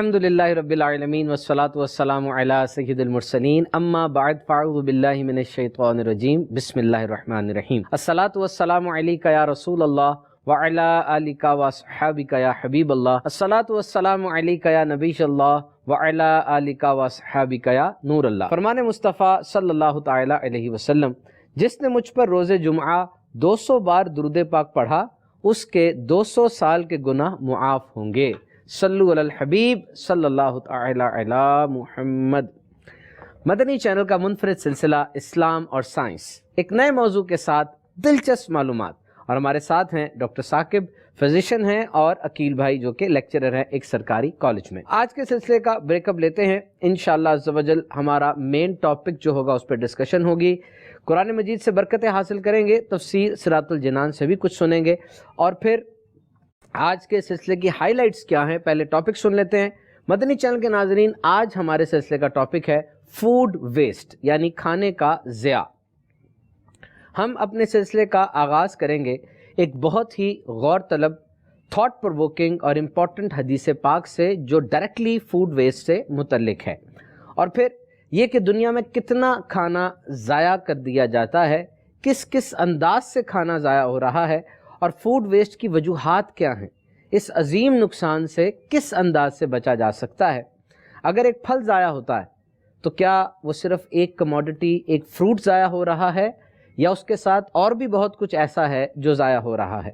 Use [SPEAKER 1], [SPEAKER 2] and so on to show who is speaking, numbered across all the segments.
[SPEAKER 1] الحمدللہ رب العالمین والصلاة والسلام علی سید المرسلین اما بعد فاعوذ باللہ من الشیطان الرجیم بسم اللہ الرحمن الرحیم الصلاة والسلام علیکہ یا رسول اللہ وعلی آلکہ واصحابکہ یا حبیب اللہ الصلاة والسلام علیکہ یا نبی اللہ وعلی آلکہ واصحابکہ یا نور اللہ۔ فرمان مصطفیٰ صلی اللہ تعالی علیہ وسلم، جس نے مجھ پر روز جمعہ 200 بار درود پاک پڑھا اس کے 200 سال کے گناہ معاف ہوں گے۔ صلو علی الحبیب صلی اللہ تعالی علی محمد۔ مدنی چینل کا منفرد سلسلہ اسلام اور سائنس، ایک نئے موضوع کے ساتھ دلچسپ معلومات، اور ہمارے ساتھ ہیں ڈاکٹر ثاقب، فزیشین ہیں، اور عقیل بھائی جو کہ لیکچرر ہیں ایک سرکاری کالج میں۔ آج کے سلسلے کا بریک اپ لیتے ہیں۔ انشاءاللہ عز و جل ہمارا مین ٹاپک جو ہوگا اس پہ ڈسکشن ہوگی، قرآن مجید سے برکتیں حاصل کریں گے، تفسیر صراط الجنان سے بھی کچھ سنیں گے، اور پھر آج کے سلسلے کی ہائی لائٹس کیا ہیں پہلے ٹاپک سن لیتے ہیں۔ مدنی چینل کے ناظرین، آج ہمارے سلسلے کا ٹاپک ہے فوڈ ویسٹ، یعنی کھانے کا ضیاع۔ ہم اپنے سلسلے کا آغاز کریں گے ایک بہت ہی غور طلب، تھاٹ پرووکنگ اور امپورٹنٹ حدیث پاک سے جو ڈائریکٹلی فوڈ ویسٹ سے متعلق ہے، اور پھر یہ کہ دنیا میں کتنا کھانا ضائع کر دیا جاتا ہے، کس کس انداز سے کھانا ضائع ہو رہا ہے، اور فوڈ ویسٹ کی وجوہات کیا ہیں، اس عظیم نقصان سے کس انداز سے بچا جا سکتا ہے۔ اگر ایک پھل ضائع ہوتا ہے تو کیا وہ صرف ایک کموڈٹی، ایک فروٹ ضائع ہو رہا ہے، یا اس کے ساتھ اور بھی بہت کچھ ایسا ہے جو ضائع ہو رہا ہے؟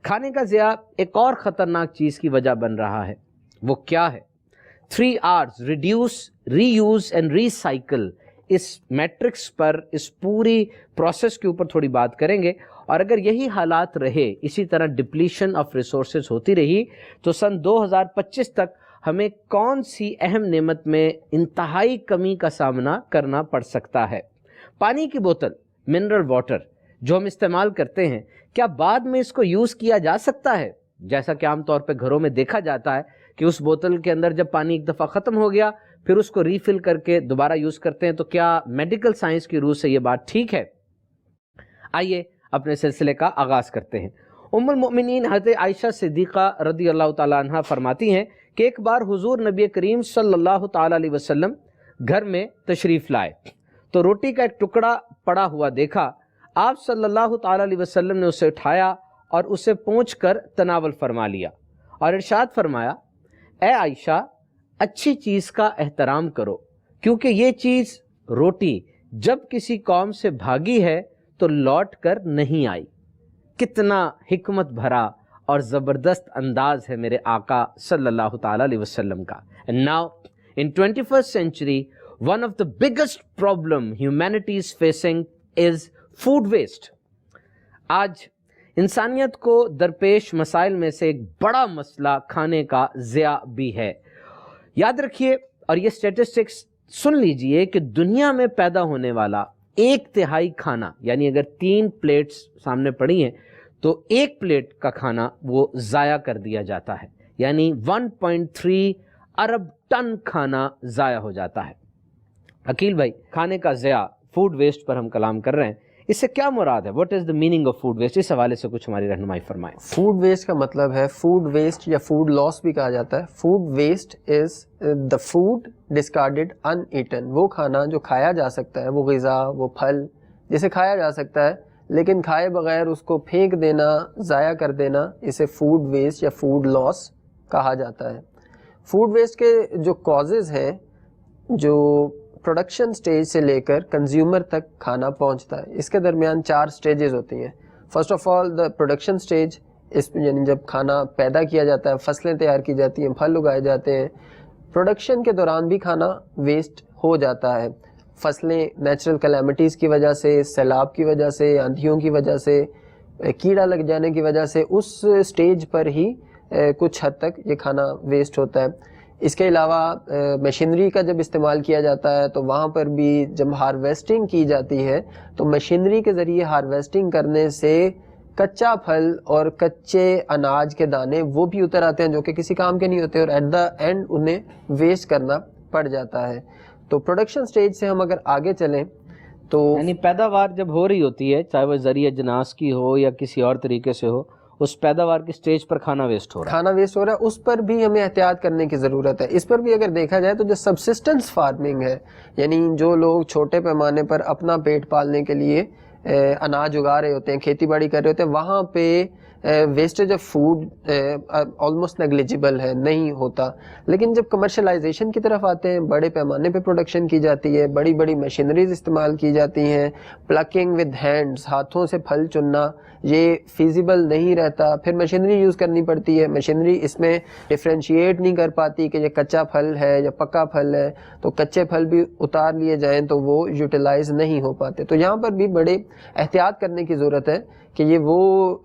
[SPEAKER 1] کھانے کا ضیاع ایک اور خطرناک چیز کی وجہ بن رہا ہے، وہ کیا ہے؟ 3 R's، reduce, reuse and recycle, اس میٹرکس پر، اس پوری پروسیس کے اوپر تھوڑی بات کریں گے۔ اور اگر یہی حالات رہے، اسی طرح ڈپلیشن آف ریسورسز ہوتی رہی، تو سن 2025 تک ہمیں کون سی اہم نعمت میں انتہائی کمی کا سامنا کرنا پڑ سکتا ہے؟ پانی کی بوتل، منرل واٹر جو ہم استعمال کرتے ہیں، کیا بعد میں اس کو یوز کیا جا سکتا ہے؟ جیسا کہ عام طور پہ گھروں میں دیکھا جاتا ہے کہ اس بوتل کے اندر جب پانی ایک دفعہ ختم ہو گیا پھر اس کو ریفل کر کے دوبارہ یوز کرتے ہیں، تو کیا میڈیکل سائنس کی روح سے یہ بات ٹھیک ہے؟ آئیے اپنے سلسلے کا آغاز کرتے ہیں۔ ام المؤمنین حضرت عائشہ صدیقہ رضی اللہ تعالیٰ عنہ فرماتی ہیں کہ ایک بار حضور نبی کریم صلی اللہ تعالیٰ علیہ وسلم گھر میں تشریف لائے تو روٹی کا ایک ٹکڑا پڑا ہوا دیکھا۔ آپ صلی اللہ تعالیٰ علیہ وسلم نے اسے اٹھایا اور اسے پونچھ کر تناول فرما لیا، اور ارشاد فرمایا، اے عائشہ، اچھی چیز کا احترام کرو، کیونکہ یہ چیز روٹی جب کسی قوم سے بھاگی ہے تو لوٹ کر نہیں آئی۔ کتنا حکمت بھرا اور زبردست انداز ہے میرے آقا صلی اللہ تعالیٰ علیہ وسلم کا۔ And now, in 21st century, one of the biggest problem humanity is facing is food waste۔ آج انسانیت کو درپیش مسائل میں سے ایک بڑا مسئلہ کھانے کا ضیاع بھی ہے۔ یاد رکھیے اور یہ سٹیٹسٹکس سن لیجئے کہ دنیا میں پیدا ہونے والا 1/3 کھانا، یعنی اگر 3 پلیٹس سامنے پڑی ہیں تو 1 پلیٹ کا کھانا وہ ضائع کر دیا جاتا ہے، یعنی 1.3 ارب ٹن کھانا ضائع ہو جاتا ہے۔ عقیل بھائی، کھانے کا ضیاع، فوڈ ویسٹ پر ہم کلام کر رہے ہیں، اس سے کیا مراد ہے؟ What is the meaning of food waste? اس حوالے سے کچھ ہماری رہنمائی فرمائیں۔
[SPEAKER 2] فوڈ ویسٹ کا مطلب ہے، فوڈ ویسٹ یا فوڈ لاس بھی کہا جاتا ہے۔ Food waste is the food discarded uneaten, وہ کھانا جو کھایا جا سکتا ہے، وہ غذا، وہ پھل جسے کھایا جا سکتا ہے لیکن کھائے بغیر اس کو پھینک دینا، ضائع کر دینا، اسے فوڈ ویسٹ یا فوڈ لاس کہا جاتا ہے۔ فوڈ ویسٹ کے جو کازز ہیں، جو پروڈکشن سٹیج سے لے کر کنزیومر تک کھانا پہنچتا ہے، اس کے درمیان 4 سٹیجز ہوتی ہیں۔ First of all the production stage, یعنی جب کھانا پیدا کیا جاتا ہے، فصلیں تیار کی جاتی ہیں، پھل اگائے جاتے ہیں، پروڈکشن کے دوران بھی کھانا ویسٹ ہو جاتا ہے۔ فصلیں نیچرل کلیمٹیز کی وجہ سے، سیلاب کی وجہ سے، آندھیوں کی وجہ سے، کیڑا لگ جانے کی وجہ سے اس سٹیج پر ہی کچھ حد تک یہ کھانا ویسٹ ہوتا ہے۔ اس کے علاوہ مشینری کا جب استعمال کیا جاتا ہے تو وہاں پر بھی جب ہارویسٹنگ کی جاتی ہے تو مشینری کے ذریعے ہارویسٹنگ کرنے سے کچا پھل اور کچے اناج کے دانے وہ بھی اتر آتے ہیں جو کہ کسی کام کے نہیں ہوتے، اور ایٹ دا اینڈ انہیں ویسٹ کرنا پڑ جاتا ہے۔ تو پروڈکشن سٹیج سے ہم اگر آگے چلیں تو
[SPEAKER 1] یعنی پیداوار جب ہو رہی ہوتی ہے، چاہے وہ ذریعہ جناس کی ہو یا کسی اور طریقے سے ہو، اس پیداوار کی سٹیج پر کھانا ویسٹ ہو رہا ہے.
[SPEAKER 2] کھانا ویسٹ ہو رہا ہے، اس پر بھی ہمیں احتیاط کرنے کی ضرورت ہے. اس پر بھی اگر دیکھا جائے تو جو سبسسٹنس فارمنگ ہے، یعنی جو لوگ چھوٹے پیمانے پر اپنا پیٹ پالنے کے لیے اناج اگا رہے ہوتے ہیں، کھیتی باڑی کر رہے ہوتے ہیں، وہاں پہ wastage of food almost negligible ہے، نہیں ہوتا. لیکن جب کمرشلائزیشن کی طرف آتے ہیں، بڑے پیمانے پہ پروڈکشن کی جاتی ہے، بڑی بڑی مشینریز استعمال کی جاتی ہیں، پلکنگ ود ہینڈز، ہاتھوں سے پھل چننا یہ فیزیبل نہیں رہتا. پھر مشینری یوز کرنی پڑتی ہے، مشینری اس میں ڈفرینشیٹ نہیں کر پاتی کہ یہ کچا پھل ہے یا پکا پھل ہے، تو کچے پھل بھی اتار لیے جائیں تو وہ یوٹیلائز نہیں ہو پاتے. تو یہاں پر بھی بڑے احتیاط کرنے کی ضرورت ہے کہ یہ وہ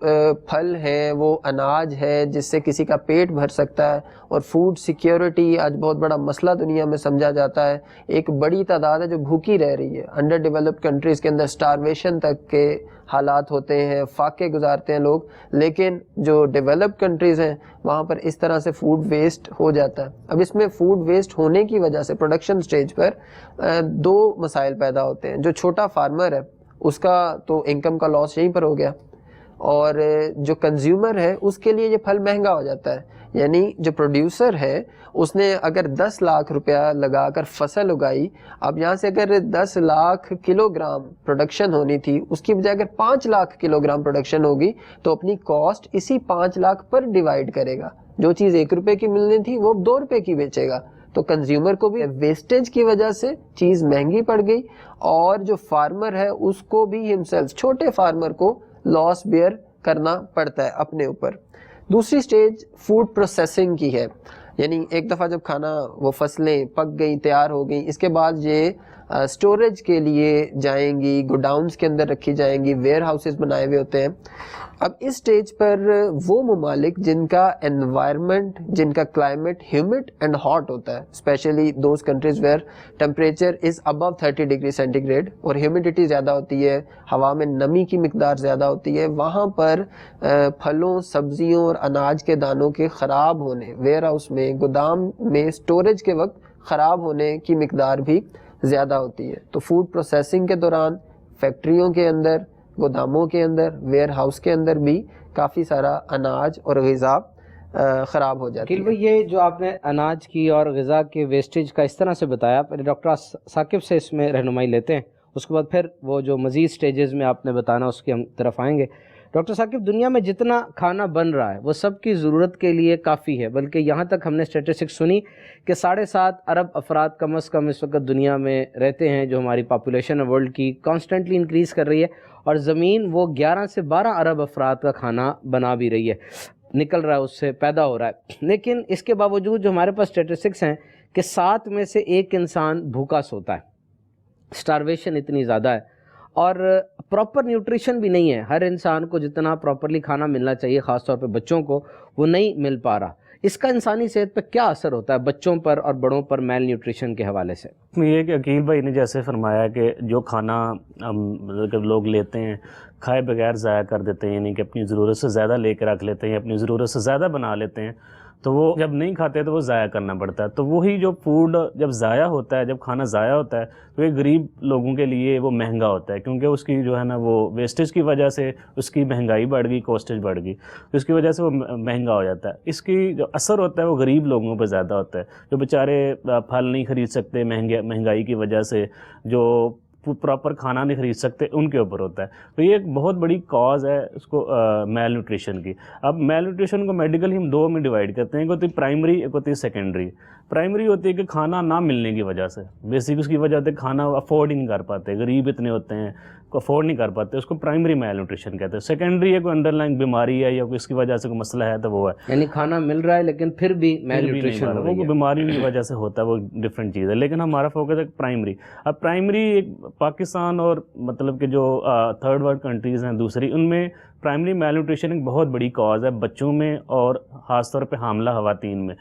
[SPEAKER 2] پھل ہے، وہ اناج ہے جس سے کسی کا پیٹ بھر سکتا ہے. اور فوڈ سیکیورٹی آج بہت بڑا مسئلہ دنیا میں سمجھا جاتا ہے. ایک بڑی تعداد ہے جو بھوکی رہ رہی ہے. انڈر ڈیولپڈ کنٹریز کے اندر سٹارویشن تک کے حالات ہوتے ہیں، فاقے گزارتے ہیں لوگ. لیکن جو ڈیولپڈ کنٹریز ہیں وہاں پر اس طرح سے فوڈ ویسٹ ہو جاتا ہے. اب اس میں فوڈ ویسٹ ہونے کی وجہ سے پروڈکشن سٹیج پر دو مسائل پیدا ہوتے ہیں. جو چھوٹا فارمر ہے اس کا تو انکم کا لاس یہیں پر ہو گیا، اور جو کنزیومر ہے اس کے لیے یہ پھل مہنگا ہو جاتا ہے. یعنی جو پروڈیوسر ہے اس نے اگر 10 لاکھ روپیہ لگا کر فصل اگائی، اب یہاں سے اگر 10 لاکھ کلو گرام پروڈکشن ہونی تھی، اس کی بجائے اگر 5 لاکھ کلو گرام پروڈکشن ہوگی تو اپنی کاسٹ اسی 5 لاکھ پر ڈیوائیڈ کرے گا. جو چیز 1 روپے کی ملنی تھی وہ 2 روپے کی بیچے گا. تو کنزیومر کو بھی ویسٹیج کی وجہ سے چیز مہنگی پڑ گئی، اور جو فارمر ہے اس کو بھی ہمسیلف، چھوٹے فارمر کو لاس بیئر کرنا پڑتا ہے اپنے اوپر. دوسری سٹیج فوڈ پروسیسنگ کی ہے. یعنی ایک دفعہ جب کھانا، وہ فصلیں پک گئیں، تیار ہو گئیں، اس کے بعد یہ سٹوریج کے لیے جائیں گی، گوڈاؤنز کے اندر رکھی جائیں گی، ویئر ہاؤسز بنائے ہوئے ہوتے ہیں. اب اس سٹیج پر وہ ممالک جن کا انوائرمنٹ، جن کا کلائمیٹ ہیومڈ اینڈ ہاٹ ہوتا ہے، especially those countries where temperature is above 30 degree centigrade اور ہیومیڈیٹی زیادہ ہوتی ہے، ہوا میں نمی کی مقدار زیادہ ہوتی ہے، وہاں پر پھلوں، سبزیوں اور اناج کے دانوں کے خراب ہونے، ویئر ہاؤس میں، گودام میں سٹوریج کے وقت خراب ہونے کی مقدار بھی زیادہ ہوتی ہے. تو فوڈ پروسیسنگ کے دوران فیکٹریوں کے اندر، گوداموں کے اندر، ویئر ہاؤس کے اندر بھی کافی سارا اناج اور غذا خراب ہو جاتی ہے.
[SPEAKER 1] یہ جو آپ نے اناج کی اور غذا کے ویسٹیج کا اس طرح سے بتایا، پہلے ڈاکٹر ثاقب سے اس میں رہنمائی لیتے ہیں، اس کے بعد پھر وہ جو مزید سٹیجز میں آپ نے بتانا اس کی ہم طرف آئیں گے. ڈاکٹر ثاقب، دنیا میں جتنا کھانا بن رہا ہے وہ سب کی ضرورت کے لیے کافی ہے، بلکہ یہاں تک ہم نے اسٹیٹسٹکس سنی کہ 7.5 ارب افراد کم از کم اس وقت دنیا میں رہتے ہیں. جو ہماری پاپولیشن ہے ورلڈ کی کانسٹنٹلی انکریز کر رہی ہے، اور زمین وہ 11 سے 12 ارب افراد کا کھانا بنا بھی رہی ہے، نکل رہا ہے، اس سے پیدا ہو رہا ہے. لیکن اس کے باوجود جو ہمارے پاس اسٹیٹسٹکس ہیں کہ 7 میں سے 1 انسان بھوکا سوتا ہے. سٹارویشن اتنی زیادہ ہے، اور پراپر نیوٹریشن بھی نہیں ہے. ہر انسان کو جتنا پراپرلی کھانا ملنا چاہیے، خاص طور پہ بچوں کو، وہ نہیں مل پا رہا. اس کا انسانی صحت پہ کیا اثر ہوتا ہے بچوں پر اور بڑوں پر میل نیوٹریشن کے حوالے سے؟
[SPEAKER 3] یہ کہ عقیل بھائی نے جیسے فرمایا کہ جو کھانا لوگ لیتے ہیں کھائے بغیر ضائع کر دیتے ہیں، یعنی کہ اپنی ضرورت سے زیادہ لے کے رکھ لیتے ہیں، اپنی ضرورت سے زیادہ بنا لیتے ہیں، تو وہ جب نہیں کھاتے تو وہ ضائع کرنا پڑتا ہے. تو وہی جو فوڈ جب ضائع ہوتا ہے، جب کھانا ضائع ہوتا ہے تو یہ غریب لوگوں کے لیے وہ مہنگا ہوتا ہے، کیونکہ اس کی جو ہے نا وہ ویسٹیج کی وجہ سے اس کی مہنگائی بڑھ گئی، کاسٹیج بڑھ گئی، تو اس کی وجہ سے وہ مہنگا ہو جاتا ہے. اس کی جو اثر ہوتا ہے وہ غریب لوگوں پہ زیادہ ہوتا ہے، جو بیچارے پھل نہیں خرید سکتے مہنگائی کی وجہ سے، جو پراپر کھانا نہیں خرید سکتے، ان کے اوپر ہوتا ہے. تو یہ ایک بہت بڑی کاز ہے اس کو میل نیوٹریشن کی. اب میل نیوٹریشن کو میڈیکلی ہم 2 میں ڈیوائڈ کرتے ہیں، ایک ہوتی ہے پرائمری، ایک ہوتی ہے سیکنڈری. پرائمری ہوتی ہے کہ کھانا نہ ملنے کی وجہ سے، بیسک اس کی وجہ ہوتی ہے کھانا افورڈ ہی نہیں کر پاتے، غریب اتنے ہوتے ہیں کو افورڈ نہیں کر پاتے، اس کو پرائمری میل نیوٹریشن کہتے ہیں. سیکنڈری ہے کوئی انڈر لائن بیماری ہے یا کوئی اس کی وجہ سے کوئی مسئلہ ہے تو وہ ہے،
[SPEAKER 1] یعنی کھانا مل رہا ہے لیکن پھر بھی میل نیوٹریشن ہو رہی ہے،
[SPEAKER 3] وہ بیماری کی وجہ سے ہوتا ہے، وہ ڈفرینٹ چیز ہے. لیکن ہمارا فوکس ہے پرائمری. اب پرائمری ایک پاکستان اور مطلب کہ جو 3rd ورلڈ کنٹریز ہیں دوسری، ان میں پرائمری میل نیوٹریشن ایک بہت بڑی کاز ہے بچوں میں اور خاص طور پہ حاملہ خواتین میں.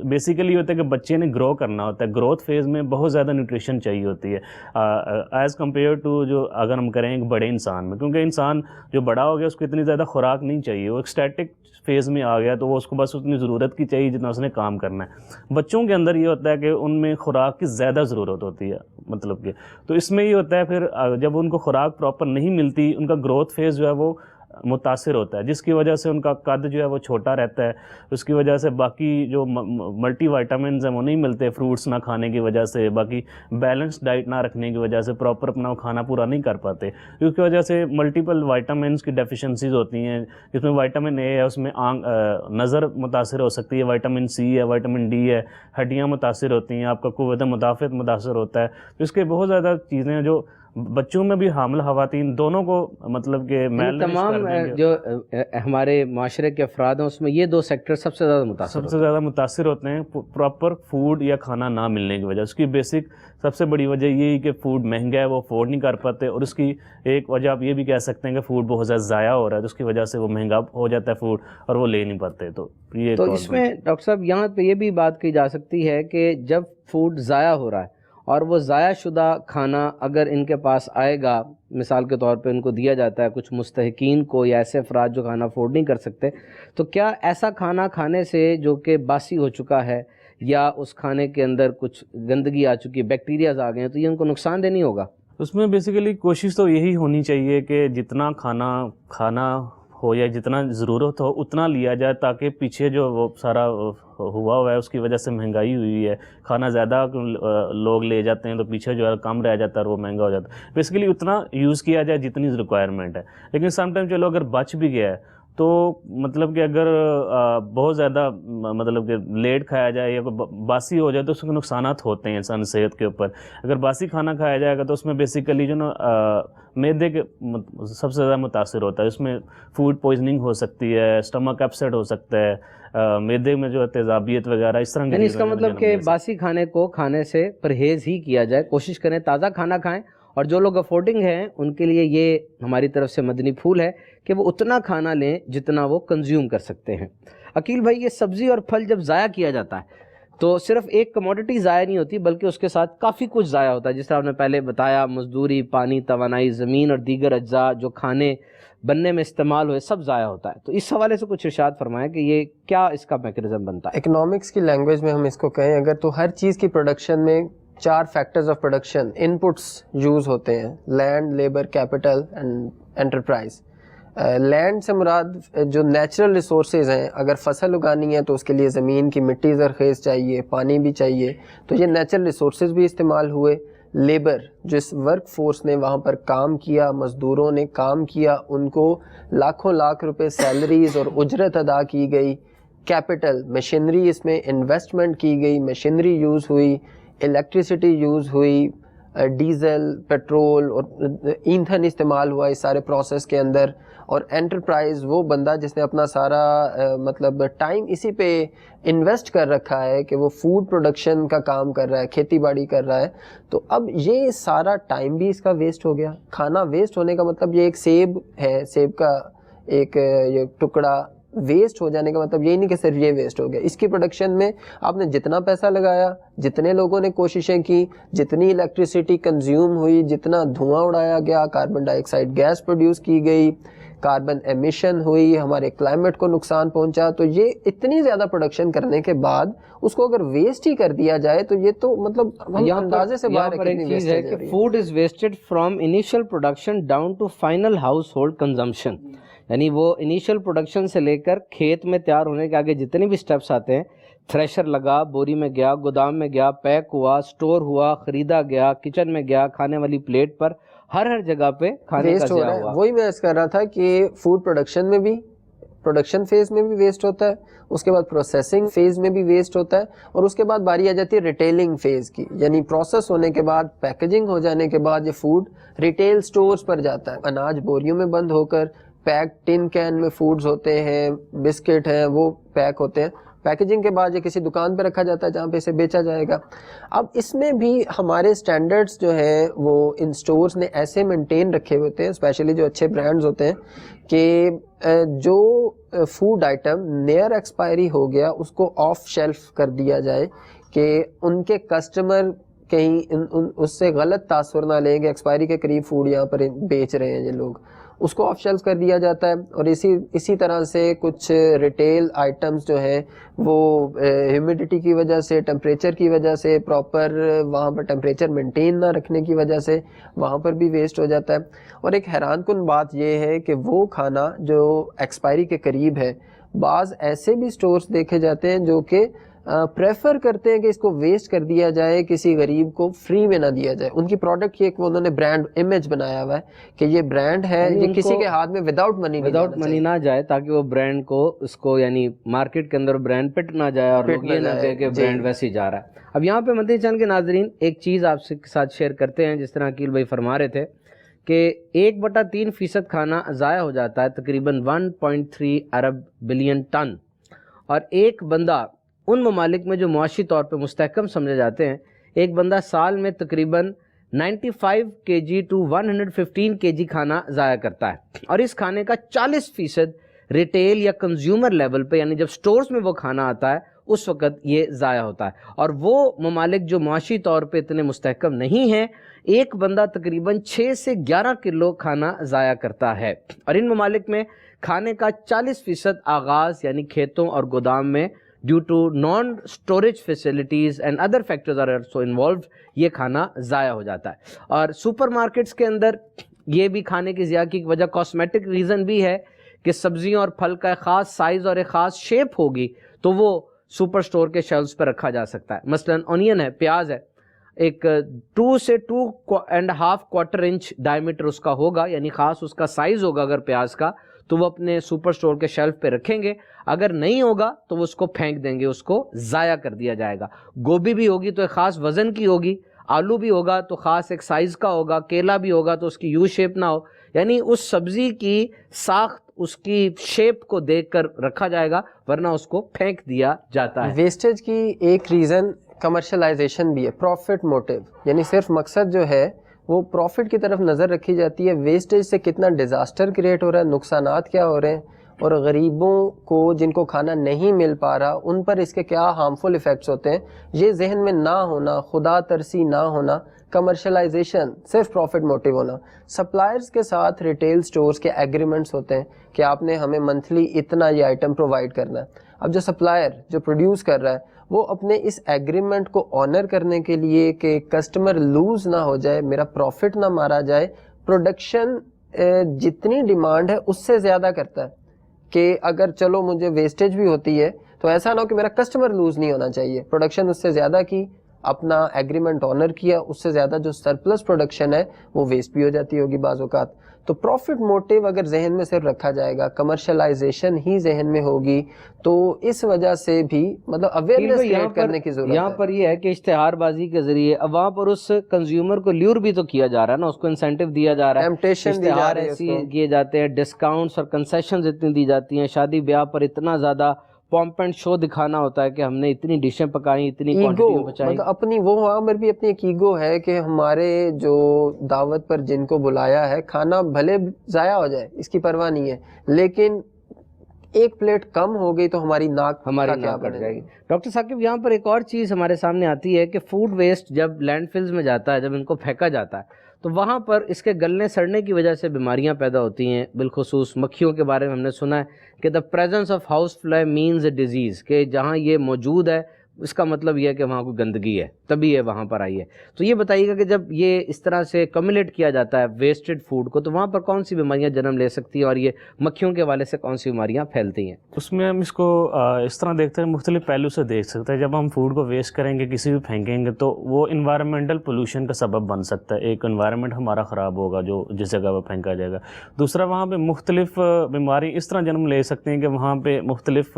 [SPEAKER 3] بیسیکلی ہوتا ہے کہ بچے نے گرو کرنا ہوتا ہے، گروتھ فیز میں بہت زیادہ نیوٹریشن چاہیے ہوتی ہے ایز کمپیئر ٹو جو اگر ہم کریں ایک بڑے انسان میں، کیونکہ انسان جو بڑا ہو گیا اس کو اتنی زیادہ خوراک نہیں چاہیے، وہ ایک اسٹیٹک فیز میں آ گیا تو وہ اس کو بس اتنی ضرورت کی چاہیے جتنا اس نے کام کرنا ہے. بچوں کے اندر یہ ہوتا ہے کہ ان میں خوراک کی زیادہ ضرورت ہوتی ہے، مطلب کہ تو اس میں یہ ہوتا ہے پھر جب ان کو خوراک پراپر نہیں ملتی، ان کا گروتھ فیز جو ہے وہ متاثر ہوتا ہے، جس کی وجہ سے ان کا قد جو ہے وہ چھوٹا رہتا ہے، اس کی وجہ سے باقی جو ملٹی وائٹامنز ہیں وہ نہیں ملتے فروٹس نہ کھانے کی وجہ سے، باقی بیلنس ڈائٹ نہ رکھنے کی وجہ سے پراپر اپنا وہ کھانا پورا نہیں کر پاتے، اس کی وجہ سے ملٹیپل وائٹامنس کی ڈیفیشنسیز ہوتی ہیں، جس میں وائٹامن اے ہے اس میں نظر متاثر ہو سکتی ہے، وائٹامن سی ہے، وائٹامن ڈی ہے، ہڈیاں متاثر ہوتی ہیں، آپ کا قوت مدافعت متاثر ہوتا ہے، تو اس کے بہت زیادہ چیزیں ہیں جو بچوں میں بھی حامل خواتین دونوں کو مطلب کہ میل
[SPEAKER 1] تمام جو ہمارے معاشرے کے افراد ہیں اس میں یہ دو سیکٹر سب سے زیادہ متاثر
[SPEAKER 3] ہوتے ہیں پراپر فوڈ یا کھانا نہ ملنے کی وجہ۔ اس کی بیسک سب سے بڑی وجہ یہی کہ فوڈ مہنگا ہے، وہ افورڈ نہیں کر پاتے، اور اس کی ایک وجہ آپ یہ بھی کہہ سکتے ہیں کہ فوڈ بہت زیادہ ضائع ہو رہا ہے، تو اس کی وجہ سے وہ مہنگا ہو جاتا ہے فوڈ اور وہ لے نہیں پاتے۔ تو
[SPEAKER 1] اس میں ڈاکٹر صاحب یہاں پہ یہ بھی بات کی جا سکتی ہے کہ جب فوڈ ضائع ہو رہا ہے اور وہ ضائع شدہ کھانا اگر ان کے پاس آئے گا، مثال کے طور پہ ان کو دیا جاتا ہے کچھ مستحقین کو یا ایسے افراد جو کھانا افورڈ نہیں کر سکتے، تو کیا ایسا کھانا کھانے سے جو کہ باسی ہو چکا ہے یا اس کھانے کے اندر کچھ گندگی آ چکی ہے، بیکٹیریاز آ گئے ہیں، تو یہ ان کو نقصان دہ نہیں ہوگا؟
[SPEAKER 3] اس میں بیسیکلی کوشش تو یہی ہونی چاہیے کہ جتنا کھانا ہو یا جتنا ضرورت ہو اتنا لیا جائے، تاکہ پیچھے جو وہ سارا ہوا ہے اس کی وجہ سے مہنگائی ہوئی ہے، کھانا زیادہ لوگ لے جاتے ہیں تو پیچھے جو ہے کم رہ جاتا ہے اور وہ مہنگا ہو جاتا ہے۔ بیسیکلی اتنا یوز کیا جائے جتنی ریکوائرمنٹ ہے، لیکن سم ٹائم چلو اگر بچ بھی گیا ہے تو مطلب کہ اگر بہت زیادہ مطلب کہ لیٹ کھایا جائے یا باسی ہو جائے تو اس کے نقصانات ہوتے ہیں انسان صحت کے اوپر۔ اگر باسی کھانا کھایا جائے گا تو اس میں بیسیکلی جو نا معدے کے سب سے زیادہ متاثر ہوتا ہے، اس میں فوڈ پوائزننگ ہو سکتی ہے، اسٹمک اپسیٹ ہو سکتا ہے، معدے میں جو ہے تیزابیت وغیرہ اس طرح کی۔
[SPEAKER 1] یعنی اس کا مطلب کہ باسی کھانے کو کھانے سے پرہیز ہی کیا جائے، کوشش کریں تازہ کھانا کھائیں، اور جو لوگ افورڈنگ ہیں ان کے لیے یہ ہماری طرف سے مدنی پھول ہے کہ وہ اتنا کھانا لیں جتنا وہ کنزیوم کر سکتے ہیں۔ عقیل بھائی، یہ سبزی اور پھل جب ضائع کیا جاتا ہے تو صرف ایک کموڈٹی ضائع نہیں ہوتی بلکہ اس کے ساتھ کافی کچھ ضائع ہوتا ہے، جس طرح آپ نے پہلے بتایا، مزدوری، پانی، توانائی، زمین اور دیگر اجزاء جو کھانے بننے میں استعمال ہوئے سب ضائع ہوتا ہے۔ تو اس حوالے سے کچھ ارشاد فرمائیں کہ یہ کیا اس کا میکینزم بنتا ہے؟
[SPEAKER 2] اکنامکس کی لینگویج میں ہم اس کو کہیں اگر تو ہر چیز کی پروڈکشن میں 4 factors of production inputs use ہوتے ہیں: land, labour, capital and enterprise. Land سے مراد جو نیچرل ریسورسز ہیں، اگر فصل اگانی ہے تو اس کے لیے زمین کی مٹی زرخیز چاہیے، پانی بھی چاہیے، تو یہ نیچرل ریسورسز بھی استعمال ہوئے۔ لیبر، جس ورک فورس نے وہاں پر کام کیا، مزدوروں نے کام کیا، ان کو لاکھوں لاکھ روپے سیلریز اور اجرت ادا کی گئی۔ کیپٹل، مشینری، اس میں انویسٹمنٹ کی گئی، مشینری یوز ہوئی، الیکٹریسٹی یوز ہوئی، ڈیزل، پیٹرول اور ایندھن استعمال ہوا اس سارے پروسیس کے اندر۔ اور انٹرپرائز، وہ بندہ جس نے اپنا سارا مطلب ٹائم اسی پہ انویسٹ کر رکھا ہے کہ وہ فوڈ پروڈکشن کا کام کر رہا ہے، کھیتی باڑی کر رہا ہے، تو اب یہ سارا ٹائم بھی اس کا ویسٹ ہو گیا۔ کھانا ویسٹ ہونے کا مطلب یہ ایک سیب ہے، سیب کا ایک یہ ٹکڑا ویسٹ ہو جانے کا مطلب یہی نہیں کہ صرف یہ ویسٹ ہو گیا، اس کی پروڈکشن میں آپ نے جتنا پیسہ لگایا، جتنے لوگوں نے کوششیں کی، جتنی الیکٹریسٹی کنزیوم ہوئی، جتنا دھواں اڑایا گیا، کاربن ڈائی آکسائڈ گیس پروڈیوس کی گئی، کاربن ایمیشن ہوئی، ہمارے کلائمیٹ کو نقصان پہنچا، تو یہ اتنی زیادہ پروڈکشن کرنے کے بعد اس کو اگر ویسٹ ہی کر دیا جائے تو یہ تو مطلب ہم اندازے سے باہر ہے کتنی ویسٹ ہے کہ
[SPEAKER 1] food is wasted from initial production down to final household consumption, یعنی وہ انیشیل پروڈکشن سے لے کر کھیت میں تیار ہونے کے آگے جتنے بھی سٹیپس آتے ہیں، تھریشر لگا، بوری میں گیا، گودام میں گیا، پیک ہوا، سٹور ہوا، خریدا گیا، کچن میں گیا، کھانے والی پلیٹ پر، ہر جگہ پہ کھانے کا ضیاع ہوا۔
[SPEAKER 2] وہی میں عرض کر رہا تھا کہ فوڈ پروڈکشن میں بھی، پروڈکشن فیز میں بھی ویسٹ ہوتا ہے، اس کے بعد پروسیسنگ فیز میں بھی ویسٹ ہوتا ہے، اور اس کے بعد باری آ جاتی ہے ریٹیلنگ فیز کی، یعنی پروسیس ہونے کے بعد، پیکیجنگ ہو جانے کے بعد یہ فوڈ ریٹیل سٹورز پر جاتا ہے۔ اناج بوریوں میں بند ہو کر پیک ٹن کین میں فوڈز ہوتے ہیں، بسکٹ ہیں، وہ پیک ہوتے ہیں، پیکیجنگ کے بعد یہ کسی دکان پہ رکھا جاتا ہے جہاں پہ اسے بیچا جائے گا۔ اب اس میں بھی ہمارے سٹینڈرڈز جو ہیں وہ ان سٹورز نے ایسے مینٹین رکھے ہوتے ہیں، اسپیشلی جو اچھے برانڈز ہوتے ہیں، کہ جو فوڈ آئٹم نیئر ایکسپائری ہو گیا اس کو آف شیلف کر دیا جائے کہ ان کے کسٹمر کہیں اس سے غلط تاثر نہ لیں کہ ایکسپائری کے قریب فوڈ یہاں پر بیچ رہے ہیں یہ لوگ، اس کو آف شیلف کر دیا جاتا ہے. اور اسی طرح سے کچھ ریٹیل آئٹمس جو ہیں وہ ہیومیڈیٹی کی وجہ سے, ٹمپریچر کی وجہ سے, پراپر وہاں پر ٹمپریچر مینٹین نہ رکھنے کی وجہ سے وہاں پر بھی ویسٹ ہو جاتا ہے. اور ایک حیران کن بات یہ ہے کہ وہ کھانا جو ایکسپائری کے قریب ہے, بعض ایسے بھی سٹورز دیکھے جاتے ہیں جو کہ پریفر کرتے ہیں کہ اس کو ویسٹ کر دیا جائے, کسی غریب کو فری میں نہ دیا جائے. ان کی پروڈکٹ کی ایک انہوں نے برانڈ امیج بنایا ہوا ہے کہ یہ برانڈ ہے, یہ کسی کے ہاتھ میں وداؤٹ منی
[SPEAKER 1] نہ جائے, تاکہ وہ برانڈ کو اس کو یعنی مارکیٹ کے اندر برانڈ پٹ نہ جائے اور لوگ یہ نہ کہے کہ برانڈ ویسے ہی جا رہا ہے. اب یہاں پہ مدنی چینل کے ناظرین ایک چیز آپ کے ساتھ شیئر کرتے ہیں. جس طرح عقیل بھائی فرما رہے تھے کہ 1/3% کھانا ضائع ہو جاتا ہے, تقریباً 1.3 ارب بلین ٹن. اور ایک بندہ ان ممالک میں جو معاشی طور پہ مستحکم سمجھے جاتے ہیں, ایک بندہ سال میں تقریباً 95 kg to 115 kg کھانا ضائع کرتا ہے. اور اس کھانے کا 40% ریٹیل یا کنزیومر لیول پہ, یعنی جب سٹورز میں وہ کھانا آتا ہے اس وقت یہ ضائع ہوتا ہے. اور وہ ممالک جو معاشی طور پہ اتنے مستحکم نہیں ہیں, ایک بندہ تقریباً 6 سے 11 کلو کھانا ضائع کرتا ہے. اور ان ممالک میں کھانے کا 40% آغاز یعنی کھیتوں اور گودام میں due to non storage facilities and other factors are also involved, یہ کھانا ضائع ہو جاتا ہے. اور سپر مارکیٹس کے اندر یہ بھی کھانے کی ضیاع کی وجہ کاسمیٹک ریزن بھی ہے کہ سبزیوں اور پھل کا ایک خاص سائز اور ایک خاص شیپ ہوگی تو وہ سپر سٹور کے شیلفز پہ رکھا جا سکتا ہے. مثلاً اونین ہے, پیاز ہے, ایک 2 سے 2.5 کوارٹر انچ ڈائمیٹر اس کا ہوگا, یعنی خاص اس کا سائز ہوگا اگر پیاز کا, تو وہ اپنے سپر سٹور کے شیلف پہ رکھیں گے. اگر نہیں ہوگا تو وہ اس کو پھینک دیں گے, اس کو ضائع کر دیا جائے گا. گوبھی بھی ہوگی تو ایک خاص وزن کی ہوگی, آلو بھی ہوگا تو خاص ایک سائز کا ہوگا, کیلا بھی ہوگا تو اس کی یو شیپ نہ ہو, یعنی اس سبزی کی ساخت اس کی شیپ کو دیکھ کر رکھا جائے گا, ورنہ اس کو پھینک دیا جاتا ہے.
[SPEAKER 2] ویسٹیج کی ایک ریزن کمرشلائزیشن بھی ہے, پروفٹ موٹیو, یعنی صرف مقصد جو ہے وہ پروفٹ کی طرف نظر رکھی جاتی ہے. ویسٹیج سے کتنا ڈیزاسٹر کریٹ ہو رہا ہے, نقصانات کیا ہو رہے ہیں, اور غریبوں کو جن کو کھانا نہیں مل پا رہا ان پر اس کے کیا ہارمفل ایفیکٹس ہوتے ہیں, یہ ذہن میں نہ ہونا, خدا ترسی نہ ہونا, کمرشلائزیشن صرف پروفٹ موٹیو ہونا. سپلائرز کے ساتھ ریٹیل سٹورز کے ایگریمنٹس ہوتے ہیں کہ آپ نے ہمیں منتھلی اتنا یہ آئٹم پرووائڈ کرنا ہے. اب جو سپلائر جو پروڈیوس کر رہا ہے وہ اپنے اس ایگریمنٹ کو آنر کرنے کے لیے کہ کسٹمر لوز نہ ہو جائے, میرا پروفٹ نہ مارا جائے, پروڈکشن جتنی ڈیمانڈ ہے اس سے زیادہ کرتا ہے کہ اگر چلو مجھے ویسٹیج بھی ہوتی ہے تو ایسا نہ ہو کہ میرا کسٹمر لوز نہیں ہونا چاہیے. پروڈکشن اس سے زیادہ کی, اپنا ایگریمنٹ آنر کیا, اس سے زیادہ جو سرپلس پروڈکشن ہے وہ ویسٹ بھی ہو جاتی ہوگی بعض اوقات. تو پروفٹ موٹیو اگر ذہن میں صرف رکھا جائے گا, کمرشلائزیشن ہی ذہن میں ہوگی, تو اس وجہ سے بھی مطلب اویئرنیس کریٹ کرنے کی ضرورت ہے.
[SPEAKER 1] یہاں پر یہ ہے کہ اشتہار بازی کے ذریعے اب وہاں پر اس کنزیومر کو لیور بھی تو کیا جا رہا ہے نا, اس کو انسینٹیو دیا جا رہا ہے, اشتہار ایسی کیے جاتے ہیں, ڈسکاؤنٹس اور کنسیشنز اتنی دی جاتی ہیں, شادی بیاہ پر اتنا زیادہ پمپ اینڈ شو دکھانا ہوتا ہے کہ ہم نے اتنی ڈشیں پکائیں, اتنی کوانٹٹی بچائی.
[SPEAKER 2] مطلب اپنی وہ وہاں پر بھی اپنی ایک ایگو ہے کہ ہمارے جو دعوت پر جن کو بلایا ہے کھانا بھلے ضائع ہو جائے اس کی پرواہ نہیں ہے, لیکن ایک پلیٹ کم ہو گئی تو ہماری ناک
[SPEAKER 1] کٹ جائے گی. ڈاکٹر ثاقب, یہاں پر ایک اور چیز ہمارے سامنے آتی ہے کہ فوڈ ویسٹ جب لینڈ فلز میں جاتا ہے, جب ان کو پھینکا جاتا ہے, تو وہاں پر اس کے گلنے سڑنے کی وجہ سے بیماریاں پیدا ہوتی ہیں. بالخصوص مکھیوں کے بارے میں ہم نے سنا ہے کہ the presence of house fly means a disease, کہ جہاں یہ موجود ہے اس کا مطلب یہ ہے کہ وہاں کوئی گندگی ہے, تبھی یہ وہاں پر آئی ہے. تو یہ بتائیے گا کہ جب یہ اس طرح سے کمیولیٹ کیا جاتا ہے ویسٹڈ فوڈ کو, تو وہاں پر کون سی بیماریاں جنم لے سکتی ہیں, اور یہ مکھیوں کے حوالے سے کون سی بیماریاں پھیلتی ہیں؟
[SPEAKER 3] اس میں ہم اس کو اس طرح دیکھتے ہیں, مختلف پہلو سے دیکھ سکتے ہیں. جب ہم فوڈ کو ویسٹ کریں گے, کسی بھی پھینکیں گے, تو وہ انوائرمنٹل پولوشن کا سبب بن سکتا ہے. ایک انوائرمنٹ ہمارا خراب ہوگا جو جس جگہ پہ پھینکا جائے گا. دوسرا, وہاں پہ مختلف بیماری اس طرح جنم لے سکتے ہیں کہ وہاں پہ مختلف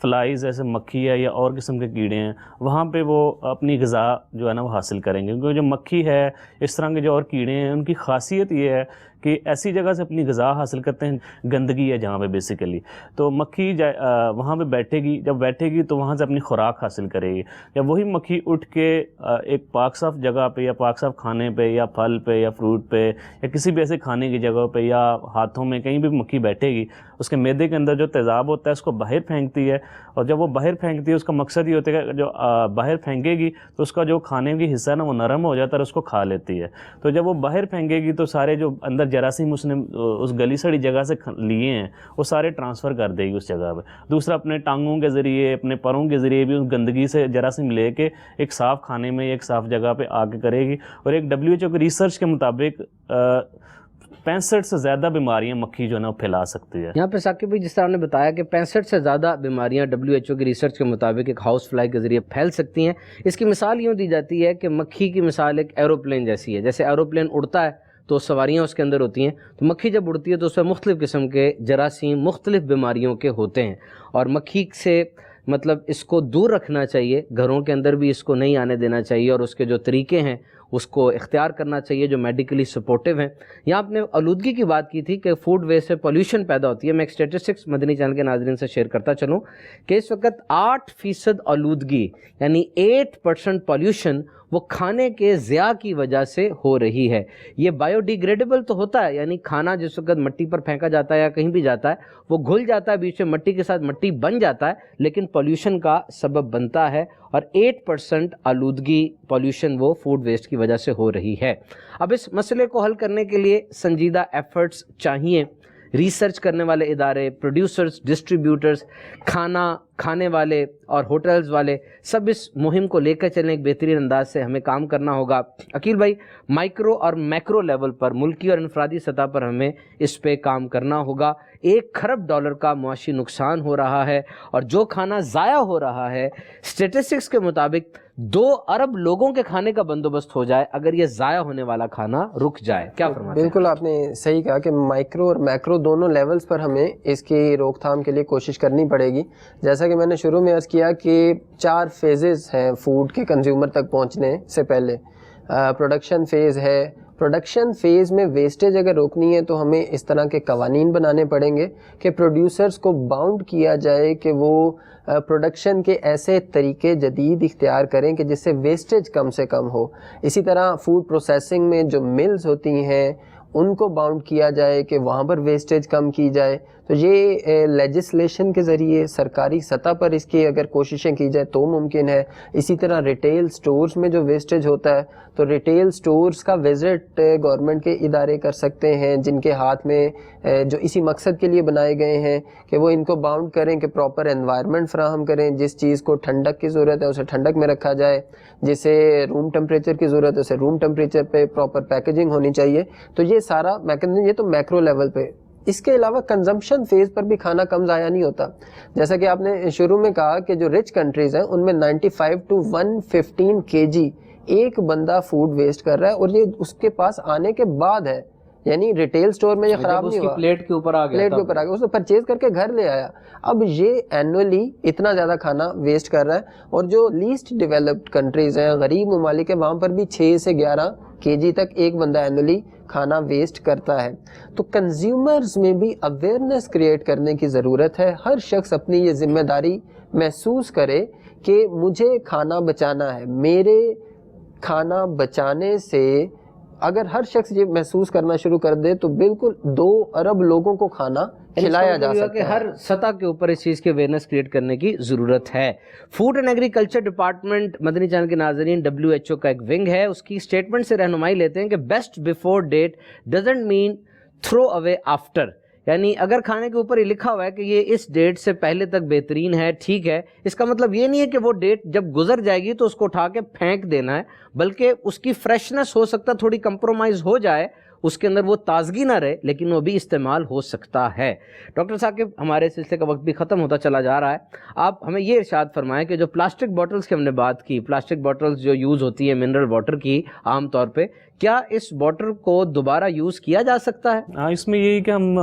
[SPEAKER 3] فلائز جیسے مکھی ہے یا اور قسم کے کیڑے ہیں, وہاں پہ وہ اپنی غذا جو ہے نا وہ حاصل کریں گے. کیونکہ جو مکھی ہے, اس طرح کے جو اور کیڑے ہیں, ان کی خاصیت یہ ہے کہ ایسی جگہ سے اپنی غذا حاصل کرتے ہیں, گندگی ہے جہاں پہ بیسیکلی, تو مکھی وہاں پہ بیٹھے گی, جب بیٹھے گی تو وہاں سے اپنی خوراک حاصل کرے گی. جب وہی مکھی اٹھ کے ایک پاک صاف جگہ پہ یا پاک صاف کھانے پہ یا پھل پہ یا فروٹ پہ یا کسی بھی ایسے کھانے کی جگہ پہ یا ہاتھوں میں کہیں بھی مکھی بیٹھے گی, اس کے معدے کے اندر جو تیزاب ہوتا ہے اس کو باہر پھینکتی ہے. اور جب وہ باہر پھینکتی ہے, اس کا مقصد یہ ہوتا ہے کہ جو باہر پھینکے گی تو اس کا جو کھانے کی حصہ ہے نا وہ نرم ہو جاتا ہے اور اس کو کھا لیتی ہے. تو جب وہ باہر پھینکے گی تو سارے جو اندر جراثیم اس نے اس گلی سڑی جگہ سے لیے ہیں وہ سارے ٹرانسفر کر دے گی اس جگہ پہ. دوسرا اپنے ٹانگوں کے ذریعے اپنے پروں کے ذریعے بھی اس گندگی سے جراثیم لے کے ایک صاف کھانے میں ایک صاف جگہ پہ آ کے کرے گی. اور ایک WHO کی ریسرچ کے مطابق 65 سے زیادہ بیماریاں مکھی جو ہے نا وہ پھیلا سکتی ہے.
[SPEAKER 1] یہاں پہ ثاقب بھائی جس طرح نے بتایا کہ 65 سے زیادہ بیماریاں WHO کی ریسرچ کے مطابق ایک ہاؤس فلائی کے ذریعے پھیل سکتی ہیں. اس کی مثال یوں دی جاتی ہے کہ مکھی کی مثال ایک ایروپلین جیسی ہے. جیسے ایروپلین اڑتا ہے تو سواریاں اس کے اندر ہوتی ہیں, تو مکھی جب اڑتی ہے تو اس میں مختلف قسم کے جراثیم مختلف بیماریوں کے ہوتے ہیں, اور مکھی سے مطلب اس کو دور رکھنا چاہیے, گھروں کے اندر بھی اس کو نہیں آنے دینا چاہیے, اور اس کے جو طریقے ہیں اس کو اختیار کرنا چاہیے جو میڈیکلی سپورٹیو ہیں. یہاں آپ نے آلودگی کی بات کی تھی کہ فوڈ ویسٹ سے پولیوشن پیدا ہوتی ہے. میں ایک اسٹیٹسٹکس مدنی چینل کے ناظرین سے شیئر کرتا چلوں کہ اس وقت 8% آلودگی یعنی 8% پولیوشن وہ کھانے کے ضیاع کی وجہ سے ہو رہی ہے. یہ بایو ڈیگریڈیبل تو ہوتا ہے, یعنی کھانا جس وقت مٹی پر پھینکا جاتا ہے یا کہیں بھی جاتا ہے وہ گھل جاتا ہے, بیچ میں مٹی کے ساتھ مٹی بن جاتا ہے, لیکن پولیوشن کا سبب بنتا ہے. اور 8% آلودگی پولیوشن وہ فوڈ ویسٹ کی وجہ سے ہو رہی ہے. اب اس مسئلے کو حل کرنے کے لیے سنجیدہ ایفرٹس چاہیے. ریسرچ کرنے والے ادارے, پروڈیوسرز, ڈسٹریبیوٹرز, کھانے والے اور ہوٹلز والے سب اس مہم کو لے کر چلیں. ایک بہترین انداز سے ہمیں کام کرنا ہوگا. عقیل بھائی, مائکرو اور میکرو لیول پر, ملکی اور انفرادی سطح پر ہمیں اس پہ کام کرنا ہوگا. $1 کھرب کا معاشی نقصان ہو رہا ہے, اور جو کھانا ضائع ہو رہا ہے اسٹیٹسٹکس کے مطابق 2 ارب لوگوں کے کھانے کا بندوبست ہو جائے اگر یہ ضائع ہونے والا کھانا رک جائے. کیا فرماتے ہیں؟
[SPEAKER 2] بالکل آپ نے صحیح کہا کہ مائکرو اور میکرو دونوں لیولز پر ہمیں اس کی روک تھام کے لیے کوشش کرنی پڑے گی. جیسا کہ میں نے شروع میں عرض کیا کہ 4 فیزز ہیں فوڈ کے کنزیومر تک پہنچنے سے پہلے. پروڈکشن فیز ہے. پروڈکشن فیز میں ویسٹیج اگر روکنی ہے تو ہمیں اس طرح کے قوانین بنانے پڑیں گے کہ پروڈیوسرز کو باؤنڈ کیا جائے کہ وہ پروڈکشن کے ایسے طریقے جدید اختیار کریں کہ جس سے ویسٹیج کم سے کم ہو. اسی طرح فوڈ پروسیسنگ میں جو ملز ہوتی ہیں ان کو باؤنڈ کیا جائے کہ وہاں پر ویسٹیج کم کی جائے. تو یہ لیجسلیشن کے ذریعے سرکاری سطح پر اس کی اگر کوششیں کی جائے تو ممکن ہے. اسی طرح ریٹیل سٹورز میں جو ویسٹیج ہوتا ہے تو ریٹیل سٹورز کا وزٹ گورنمنٹ کے ادارے کر سکتے ہیں جن کے ہاتھ میں جو اسی مقصد کے لیے بنائے گئے ہیں کہ وہ ان کو باؤنڈ کریں کہ پراپر انوائرمنٹ فراہم کریں. جس چیز کو ٹھنڈک کی ضرورت ہے اسے ٹھنڈک میں رکھا جائے, جسے روم ٹمپریچر کی ضرورت ہے اسے روم ٹمپریچر پہ پراپر پیکیجنگ ہونی چاہیے. تو یہ سارا میکنزم, یہ تو میکرو لیول پہ. اس کے علاوہ کنزمپشن فیز پر بھی کھانا کم ضائع نہیں ہوتا. جیسا کہ آپ نے شروع میں کہا کہ جو رچ کنٹریز ہیں ان میں 95 to 115 kg ایک بندہ فوڈ ویسٹ کر رہا ہے, اور یہ اس کے پاس آنے کے بعد ہے, یعنی ریٹیل سٹور میں یہ خراب نہیں ہوا,
[SPEAKER 1] پلیٹ کے اوپر آ گیا,
[SPEAKER 2] اس نے پرچیز کر کے گھر لے آیا. اب یہ اینولی اتنا زیادہ کھانا ویسٹ کر رہا ہے. اور جو لیسٹ ڈیولپڈ کنٹریز ہیں, غریب ممالک ہیں, وہاں پر بھی 6 سے 11 kg تک ایک بندہ اینولی کھانا ویسٹ کرتا ہے. تو کنزیومرز میں بھی اویئرنیس کریٹ کرنے کی ضرورت ہے. ہر شخص اپنی یہ ذمہ داری محسوس کرے کہ مجھے کھانا بچانا ہے. میرے کھانا بچانے سے اگر ہر شخص یہ محسوس کرنا شروع کر دے تو بالکل 2 ارب لوگوں کو کھانا کھلایا جا سکتا ہے.
[SPEAKER 1] ہر سطح کے اوپر اس چیز کی اویئرنیس کریٹ کرنے کی ضرورت ہے. Food and agriculture department Madani channel کے ناظرین WHO کا ایک ونگ ہے, اس کی سٹیٹمنٹ سے رہنمائی لیتے ہیں کہ best before date doesn't mean throw away after. یعنی اگر کھانے کے اوپر یہ لکھا ہوا ہے کہ یہ اس ڈیٹ سے پہلے تک بہترین ہے, ٹھیک ہے, اس کا مطلب یہ نہیں ہے کہ وہ ڈیٹ جب گزر جائے گی تو اس کو اٹھا کے پھینک دینا ہے, بلکہ اس کی فریشنس ہو سکتا ہے تھوڑی کمپرومائز ہو جائے, اس کے اندر وہ تازگی نہ رہے, لیکن وہ بھی استعمال ہو سکتا ہے. ڈاکٹر ثاقب, ہمارے سلسلے کا وقت بھی ختم ہوتا چلا جا رہا ہے. آپ ہمیں یہ ارشاد فرمائیں کہ جو پلاسٹک بوٹلز کی ہم نے بات کی, پلاسٹک بوٹلز جو یوز ہوتی ہیں منرل واٹر کی عام طور پہ, کیا اس واٹر کو دوبارہ یوز کیا جا سکتا ہے؟
[SPEAKER 3] ہاں, اس میں یہی کہ ہم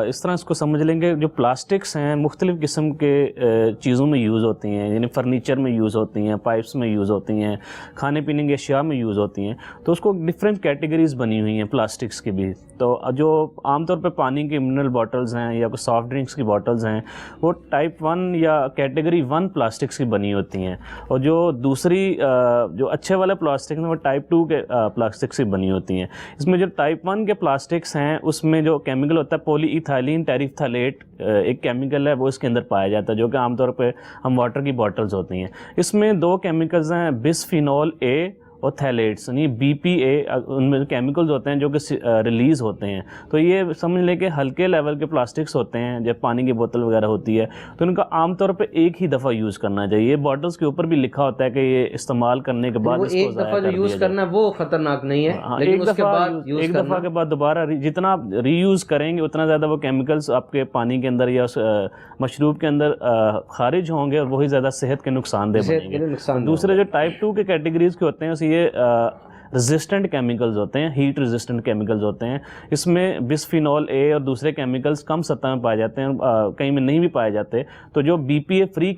[SPEAKER 3] اس طرح اس کو سمجھ لیں گے, جو پلاسٹکس ہیں مختلف قسم کے چیزوں میں یوز ہوتی ہیں, یعنی فرنیچر میں یوز ہوتی ہیں, پائپس میں یوز ہوتی ہیں, کھانے پینے کی اشیاء میں یوز ہوتی ہیں. تو اس کو ڈفرینٹ کیٹیگریز بنی ہوئی ہیں پلاسٹکس کی بھی. تو جو عام طور پہ پانی کی منرل باٹلز ہیں یا کوئی سافٹ ڈرنکس کی باٹلز ہیں وہ ٹائپ 1 یا کیٹیگری 1 پلاسٹکس کی بنی ہوتی ہیں, اور جو دوسری جو اچھے والے پلاسٹک ہیں وہ ٹائپ 2 کے پلاسٹک سے بنی ہوتی ہیں. اس میں جو ٹائپ 1 کے پلاسٹکس ہیں اس میں جو کیمیکل ہوتا ہے پولی ایتھائلین ٹیریفتھالیٹ ایک کیمیکل ہے, وہ اس کے اندر پایا جاتا ہے, جو کہ عام طور پہ ہم واٹر کی باٹلز ہوتی ہیں. اس میں 2 کیمیکلز ہیں, بسفینول اے اور تھیلیٹس یعنی BPA ان میں کیمیکلز ہوتے ہیں جو کہ ریلیز ہوتے ہیں. تو یہ سمجھ لیں کہ ہلکے لیول کے پلاسٹکس ہوتے ہیں, جب پانی کی بوتل وغیرہ ہوتی ہے تو ان کا عام طور پہ ایک ہی دفعہ یوز کرنا چاہیے. یہ بوٹلس کے اوپر بھی لکھا ہوتا ہے کہ یہ استعمال کرنے کے بعد اس کو
[SPEAKER 1] ایک دفعہ جو یوز کرنا وہ خطرناک نہیں ہے, لیکن اس کے بعد
[SPEAKER 3] ایک دفعہ کے بعد دوبارہ جتنا ری یوز کریں گے اتنا زیادہ وہ کیمیکلز آپ کے پانی کے اندر یا مشروب کے اندر خارج ہوں گے اور وہی زیادہ صحت کے نقصان دہ بنیں گے. دوسرے جو ٹائپ 2 کے کیٹیگریز کے ہوتے ہیں اس یہ ریزسٹنٹ کیمیکلز ہوتے ہیں, ہیٹ ریزسٹنٹ کیمیکلز ہوتے ہیں. اس میں بسفینول اے اور دوسرے کیمیکلز کم سطح میں پائے جاتے ہیں, کہیں میں نہیں بھی پائے جاتے. تو جو BPA فری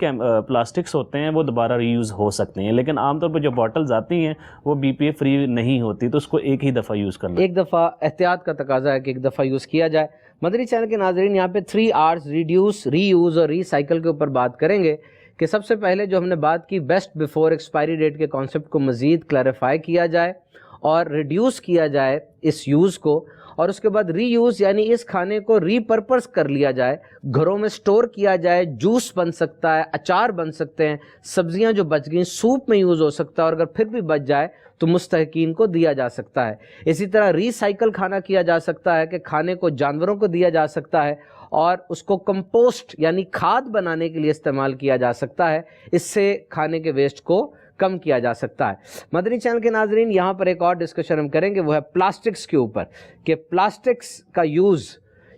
[SPEAKER 3] پلاسٹکس ہوتے ہیں وہ دوبارہ ری یوز ہو سکتے ہیں, لیکن عام طور پہ جو بوٹلز آتی ہیں وہ BPA فری نہیں ہوتی, تو اس کو ایک ہی دفعہ یوز کرنا.
[SPEAKER 1] ایک دفعہ احتیاط کا تقاضا ہے کہ ایک دفعہ یوز کیا جائے. مدنی چینل کے ناظرین یہاں پہ 3 R's ریڈیوس, ری یوز اور ری سائیکل کے اوپر بات کریں گے کہ سب سے پہلے جو ہم نے بات کی بیسٹ بیفور ایکسپائری ڈیٹ کے کانسیپٹ کو مزید کلیریفائی کیا جائے اور ریڈیوس کیا جائے اس یوز کو, اور اس کے بعد ری یوز یعنی اس کھانے کو ری پرپز کر لیا جائے, گھروں میں سٹور کیا جائے, جوس بن سکتا ہے, اچار بن سکتے ہیں, سبزیاں جو بچ گئیں سوپ میں یوز ہو سکتا ہے, اور اگر پھر بھی بچ جائے تو مستحقین کو دیا جا سکتا ہے. اسی طرح ری سائیکل کھانا کیا جا سکتا ہے کہ کھانے کو جانوروں کو دیا جا سکتا ہے اور اس کو کمپوسٹ یعنی کھاد بنانے کے لیے استعمال کیا جا سکتا ہے. اس سے کھانے کے ویسٹ کو کم کیا جا سکتا ہے. مدنی چینل کے ناظرین یہاں پر ایک اور ڈسکشن ہم کریں گے, وہ ہے پلاسٹکس کے اوپر, کہ پلاسٹکس کا یوز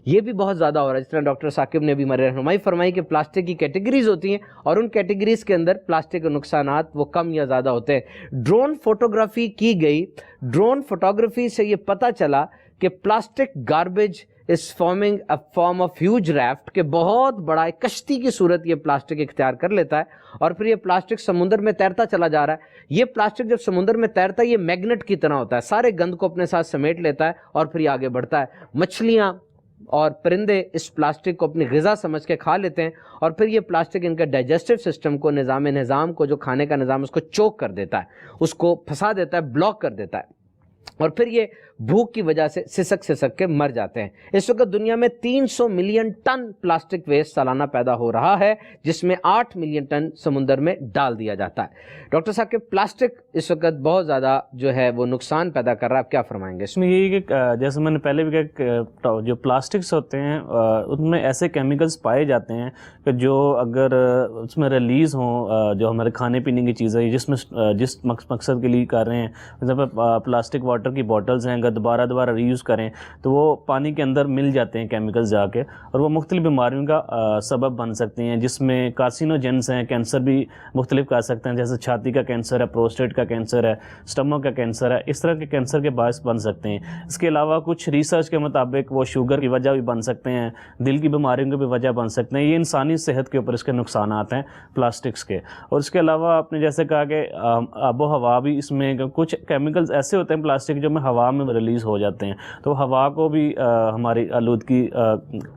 [SPEAKER 1] یہ بھی بہت زیادہ ہو رہا ہے. جس طرح ڈاکٹر ثاقب نے بھی ہماری رہنمائی فرمائی کہ پلاسٹک کی کیٹیگریز ہوتی ہیں اور ان کیٹیگریز کے اندر پلاسٹک کے نقصانات وہ کم یا زیادہ ہوتے ہیں. ڈرون فوٹوگرافی کی گئی, ڈرون فوٹوگرافی سے یہ پتہ چلا کہ plastic garbage is forming a form of huge raft, کہ بہت بڑا ایک کشتی کی صورت یہ پلاسٹک اختیار کر لیتا ہے, اور پھر یہ پلاسٹک سمندر میں تیرتا چلا جا رہا ہے. یہ پلاسٹک جب سمندر میں تیرتا ہے یہ میگنیٹ کی طرح ہوتا ہے, سارے گند کو اپنے ساتھ سمیٹ لیتا ہے اور پھر یہ آگے بڑھتا ہے. مچھلیاں اور پرندے اس پلاسٹک کو اپنی غذا سمجھ کے کھا لیتے ہیں, اور پھر یہ پلاسٹک ان کے ڈائجسٹو سسٹم کو, نظام کو, جو کھانے کا نظام اس کو چوک کر دیتا ہے, اس کو پھنسا دیتا ہے, بلاک کر دیتا ہے, اور پھر یہ بھوک کی وجہ سے سسک کے مر جاتے ہیں. اس وقت دنیا میں 300 ملین ٹن پلاسٹک ویسٹ سالانہ پیدا ہو رہا ہے, جس میں 8 ملین ٹن سمندر میں ڈال دیا جاتا ہے. ڈاکٹر صاحب کہ پلاسٹک اس وقت بہت زیادہ جو ہے وہ نقصان پیدا کر رہا ہے, آپ کیا فرمائیں گے اس میں؟
[SPEAKER 3] یہی کہ جیسے میں نے پہلے بھی کہا کہ جو پلاسٹکس ہوتے ہیں ان میں ایسے کیمیکلز پائے جاتے ہیں کہ جو اگر اس میں ریلیز ہوں, جو ہمارے کھانے پینے کی چیزیں جس مقصد کے لیے کر رہے ہیں, مطلب پلاسٹک واٹر کی بوٹلز ہیں, اگر دوبارہ ری یوز کریں تو وہ پانی کے اندر مل جاتے ہیں کیمیکلز جا کے, اور وہ مختلف بیماریوں کا سبب بن سکتے ہیں, جس میں کارسینوجنس ہیں, کینسر بھی مختلف کر سکتے ہیں, جیسے چھاتی کا کینسر ہے, پروسٹیٹ کا کینسر ہے, اسٹمک کا کینسر ہے, اس طرح کے کینسر کے باعث بن سکتے ہیں. اس کے علاوہ کچھ ریسرچ کے مطابق وہ شوگر کی وجہ بھی بن سکتے ہیں, دل کی بیماریوں کی بھی وجہ بن سکتے ہیں. یہ انسانی صحت کے اوپر اس کے نقصانات ہیں پلاسٹکس کے. اور اس کے علاوہ آپ نے جیسے کہا کہ آب و ہوا بھی اس میں کچھ کیمیکلز ایسے ہوتے ہیں پلاسٹک جو میں ہوا میں ریلیز ہو جاتے ہیں, تو ہوا کو بھی ہماری آلودگی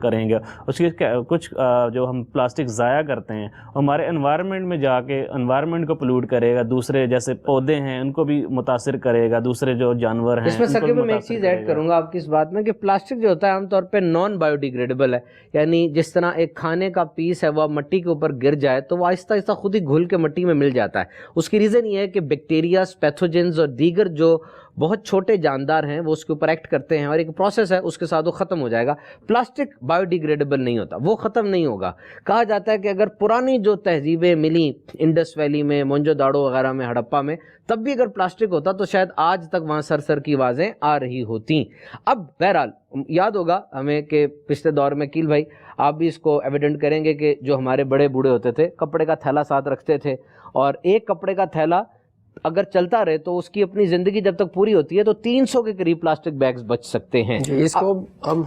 [SPEAKER 3] کریں گے. اس کے کچھ جو ہم پلاسٹک ضائع کرتے ہیں ہمارے انوائرمنٹ میں جا کے انوائرمنٹ کو پولوٹ کرے گا, دوسرے جیسے پودے ہیں ان کو بھی متاثر کرے گا, دوسرے جو جانور ہیں.
[SPEAKER 1] اس میں سکیب میں ایک چیز ایڈ کروں گا آپ کی اس بات میں کہ پلاسٹک جو ہوتا ہے عام طور پہ نان بایو ڈیگریڈیبل ہے, یعنی جس طرح ایک کھانے کا پیس ہے وہ مٹی کے اوپر گر جائے تو وہ آہستہ آہستہ خود ہی گھل کے مٹی میں مل جاتا ہے. اس کی ریزن یہ ہے کہ بیکٹیریاز, پیتھوجنز اور دیگر جو بہت چھوٹے جاندار ہیں وہ اس کے اوپر ایکٹ کرتے ہیں, اور ایک پروسیس ہے اس کے ساتھ وہ ختم ہو جائے گا. پلاسٹک بایو ڈیگریڈیبل نہیں ہوتا, وہ ختم نہیں ہوگا. کہا جاتا ہے کہ اگر پرانی جو تہذیبیں ملیں انڈس ویلی میں, مونجو داڑو وغیرہ میں, ہڑپا میں, تب بھی اگر پلاسٹک ہوتا تو شاید آج تک وہاں سر کی آوازیں آ رہی ہوتیں. اب بہرحال یاد ہوگا ہمیں کہ پچھلے دور میں کیل بھائی آپ بھی اس کو ایویڈنٹ کریں گے کہ جو ہمارے بڑے بوڑھے ہوتے تھے کپڑے کا تھیلا ساتھ رکھتے تھے, اور ایک کپڑے کا تھیلا اگر چلتا رہے تو اس کی اپنی زندگی جب تک پوری ہوتی ہے تو 300 کے قریب پلاسٹک بیگز بچ سکتے ہیں.
[SPEAKER 2] اس کو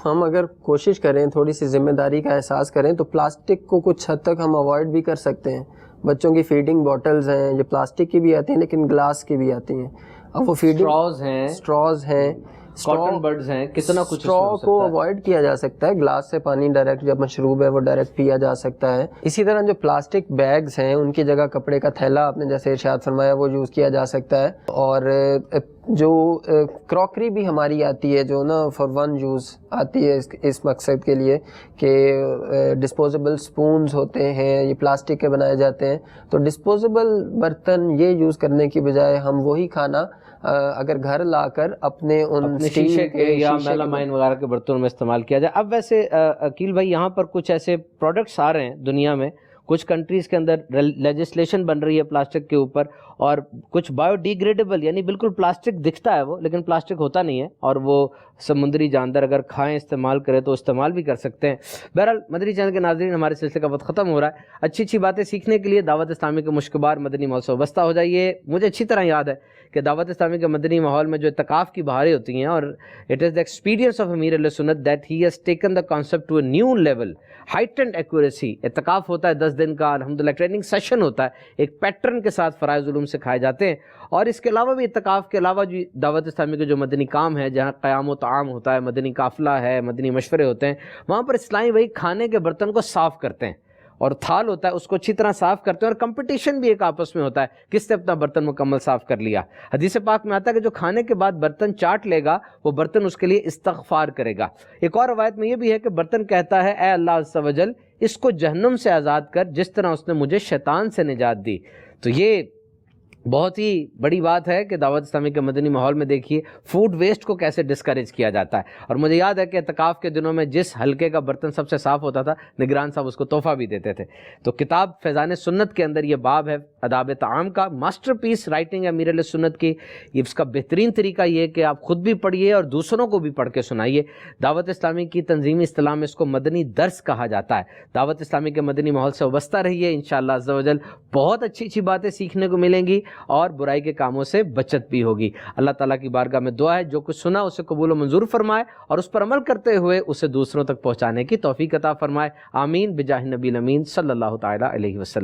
[SPEAKER 2] ہم اگر کوشش کریں, تھوڑی سی ذمہ داری کا احساس کریں تو پلاسٹک کو کچھ حد تک ہم اوائڈ بھی کر سکتے ہیں. بچوں کی فیڈنگ بوٹلز ہیں جو پلاسٹک کی بھی آتی ہیں لیکن گلاس کی بھی آتی ہیں. اب وہ فیڈنگ اسٹراز ہیں,
[SPEAKER 1] کاٹن برڈز ہیں, کتنا کچھ.
[SPEAKER 2] اسٹرا کو اوائڈ کیا جا سکتا ہے, گلاس سے پانی ڈائریکٹ جب مشروب ہے وہ ڈائریکٹ پیا جا سکتا ہے. اسی طرح جو پلاسٹک بیگز ہیں ان کی جگہ کپڑے کا تھیلا آپ نے جیسے ارشاد فرمایا وہ یوز کیا جا سکتا ہے. اور جو کراکری بھی ہماری آتی ہے جو نا فار ون یوز آتی ہے اس مقصد کے لیے کہ ڈسپوزیبل سپونز ہوتے ہیں، یہ پلاسٹک کے بنائے جاتے ہیں، تو ڈسپوزیبل برتن یہ یوز کرنے کی بجائے ہم وہی کھانا اگر گھر لا کر اپنے
[SPEAKER 1] شیشے کے یا میلامائن وغیرہ کے برتنوں میں استعمال کیا جائے۔ اب ویسے عقیل بھائی یہاں پر کچھ ایسے پروڈکٹس آ رہے ہیں دنیا میں، کچھ کنٹریز کے اندر لیجسلیشن بن رہی ہے پلاسٹک کے اوپر، اور کچھ بایو ڈیگریڈیبل یعنی بالکل پلاسٹک دکھتا ہے وہ لیکن پلاسٹک ہوتا نہیں ہے، اور وہ سمندری جاندار اگر کھائیں استعمال کریں تو استعمال بھی کر سکتے ہیں۔ بہرحال مدنی چینل کے ناظرین، ہمارے سلسلے کا وقت ختم ہو رہا ہے۔ اچھی اچھی باتیں سیکھنے کے لیے دعوت اسلامی کے مشکبار مدنی ماحول سے وابستہ ہو جائیے۔ مجھے اچھی طرح یاد ہے کہ دعوت اسلامی کے مدنی ماحول میں جو اعتکاف کی بہاریں ہوتی ہیں، اور it is the experience of امیر علیہ سنت that he has taken the concept to a new level, heightened accuracy. اعتکاف ہوتا ہے 10 دن کا، الحمدللہ ٹریننگ سیشن ہوتا ہے، ایک پیٹرن کے ساتھ فرائض علوم سکھائے جاتے ہیں، اور اس کے علاوہ بھی اعتکاف کے علاوہ جو دعوت اسلامی کے جو مدنی کام ہے، جہاں قیام و طعام ہوتا ہے، مدنی قافلہ ہے، مدنی مشورے ہوتے ہیں، وہاں پر اسلامی بھائی کھانے کے برتن کو صاف کرتے ہیں، اور تھال ہوتا ہے اس کو اچھی طرح صاف کرتے ہیں، اور کمپٹیشن بھی ایک آپس میں ہوتا ہے کس نے اپنا برتن مکمل صاف کر لیا۔ حدیث پاک میں آتا ہے کہ جو کھانے کے بعد برتن چاٹ لے گا وہ برتن اس کے لیے استغفار کرے گا۔ ایک اور روایت میں یہ بھی ہے کہ برتن کہتا ہے اے اللہ عز و جل اس کو جہنم سے آزاد کر جس طرح اس نے مجھے شیطان سے نجات دی۔ تو یہ بہت ہی بڑی بات ہے کہ دعوت اسلامی کے مدنی ماحول میں دیکھیے فوڈ ویسٹ کو کیسے ڈسکریج کیا جاتا ہے۔ اور مجھے یاد ہے کہ اعتکاف کے دنوں میں جس حلقے کا برتن سب سے صاف ہوتا تھا، نگران صاحب اس کو تحفہ بھی دیتے تھے۔ تو کتاب فیضان سنت کے اندر یہ باب ہے آداب طعام کا، ماسٹر پیس رائٹنگ ہے امیر علیہ سنت کی۔ اس کا بہترین طریقہ یہ ہے کہ آپ خود بھی پڑھیے اور دوسروں کو بھی پڑھ کے سنائیے۔ دعوت اسلامی کی تنظیمی اصطلاح میں اس کو مدنی درس کہا جاتا ہے۔ دعوت اسلامی کے مدنی ماحول سے وابستہ رہیے، انشاءاللہ عز و جل بہت اچھی اچھی باتیں سیکھنے کو ملیں گی، اور برائی کے کاموں سے بچت بھی ہوگی۔ اللہ تعالیٰ کی بارگاہ میں دعا ہے جو کچھ سنا اسے قبول و منظور فرمائے، اور اس پر عمل کرتے ہوئے اسے دوسروں تک پہنچانے کی توفیق عطا فرمائے۔ آمین بجاہ نبی الامین صلی اللہ تعالیٰ علیہ وسلم۔